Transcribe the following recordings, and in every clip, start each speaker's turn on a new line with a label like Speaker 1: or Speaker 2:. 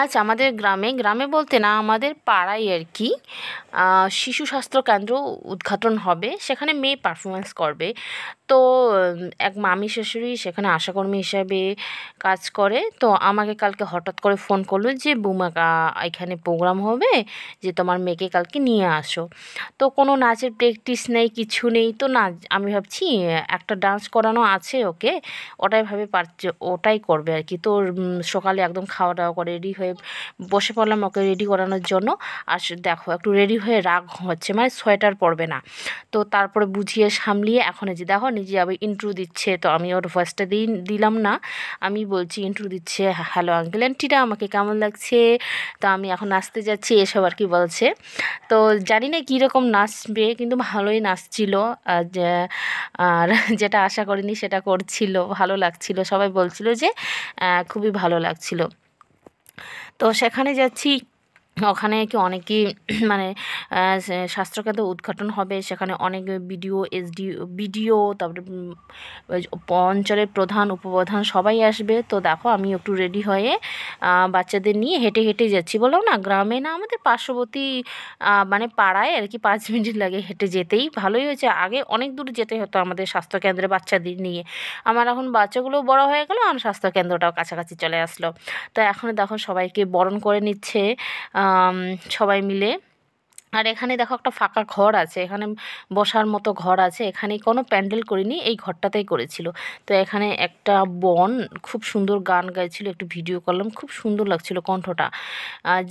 Speaker 1: আজ আমাদের গ্রামে বলতে না আমাদের পাড়ায় আর কি শিশু স্বাস্থ্য কেন্দ্র উদ্ঘাটন হবে, সেখানে মেয়ে পারফরমেন্স করবে। তো এক মামি শাশুড়ি সেখানে আশাকর্মী হিসাবে কাজ করে, তো আমাকে কালকে হঠাৎ করে ফোন করলো যে বৌমা এখানে প্রোগ্রাম হবে, যে তোমার মেয়েকে কালকে নিয়ে আসো। তো কোনো নাচের প্র্যাকটিস নেই, কিছু নেই, তো না আমি ভাবছি একটা ডান্স করানো আছে ওকে, ওটাই ভাবে পারছে ওটাই করবে আর কি। তো সকালে একদম খাওয়া দাওয়া করে রেডি হয়ে বসে পড়লাম ওকে রেডি করানোর জন্য। আর দেখো একটু রেডি হয়ে রাগ হচ্ছে, মানে সোয়েটার পরবে না। তো তারপরে বুঝিয়ে সামলিয়ে এখন এই যে দেখো নিজে আবার ইন্ট্রো দিচ্ছে, তো আমি ওর ভয়েসটা দিলাম না, আমি বলছি ইন্ট্রো দিচ্ছে, হ্যালো আঙ্কেল আন্টিরা আমাকে কেমন লাগছে, তো আমি এখন নাচতে যাচ্ছি এসব আর কি বলছে। তো জানি না কীরকম নাচবে, কিন্তু ভালোই নাচছিল। আর যেটা আশা করিনি সেটা করছিল, ভালো লাগছিল, সবাই বলছিল যে খুবই ভালো লাগছিল। তো সেখানে যাচ্ছি, ওখানে কি অনেকেই মানে স্বাস্থ্যকেন্দ্র উদ্ঘাটন হবে, সেখানে অনেক বিডিও তারপরে ওই যে অঞ্চলের প্রধান উপপ্রধান সবাই আসবে। তো দেখো আমি একটু রেডি হয়ে বাচ্চাদের নিয়ে হেঁটে হেঁটে যাচ্ছি। বললাম না গ্রামে না আমাদের পার্শ্ববর্তী মানে পাড়ায় আর কি 5 মিনিট লাগে হেঁটে যেতেই। ভালোই হয়েছে, আগে অনেক দূর যেতে হতো আমাদের স্বাস্থ্যকেন্দ্রে বাচ্চাদের নিয়ে। আমার এখন বাচ্চাগুলোও বড় হয়ে গেলো, আর স্বাস্থ্যকেন্দ্রটাও কাছাকাছি চলে আসলো। তো এখন দেখো সবাইকে বরণ করে নিচ্ছে সবাই মিলে। আর এখানে দেখো একটা ফাঁকা ঘর আছে, এখানে বসার মতো ঘর আছে, এখানে কোনো প্যান্ডেল করিনি, এই ঘরটাতেই করেছিল। তো এখানে একটা বোন খুব সুন্দর গান গাইছিল, একটু ভিডিও করলাম, খুব সুন্দর লাগছিল কণ্ঠটা। আজ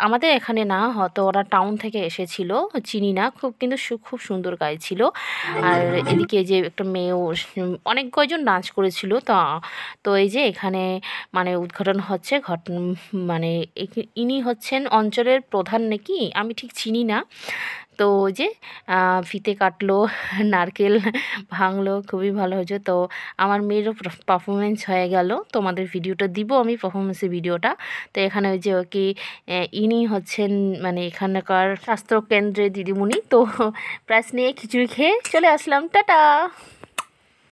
Speaker 1: আমাদের এখানে না, হয়তো ওরা টাউন থেকে এসেছিল, চিনি না খুব, কিন্তু খুব সুন্দর গাইছিল। আর এদিকে যে একটা মেয়েও অনেক কয়জন নাচ করেছিল। তো তো এই যে এখানে মানে উদ্ঘাটন হচ্ছে মানে ইনি হচ্ছেন অঞ্চলের প্রধান নাকি, আমি ঠিক চিনি না। তো ওই যে ফিতে কাটলো, নারকেল ভাঙলো, খুবই ভালো হয়েছে। তো আমার মেয়েরও পারফরমেন্স হয়ে গেল, তোমাদের ভিডিওটা দিব আমি, পারফরমেন্সের ভিডিওটা। তো এখানে ওই যে ওকে ইনি হচ্ছেন মানে এখানকার স্বাস্থ্য কেন্দ্রের দিদিমণি। তো প্রাইস নিয়ে খিচুড়ি খেয়ে চলে আসলাম, টাটা।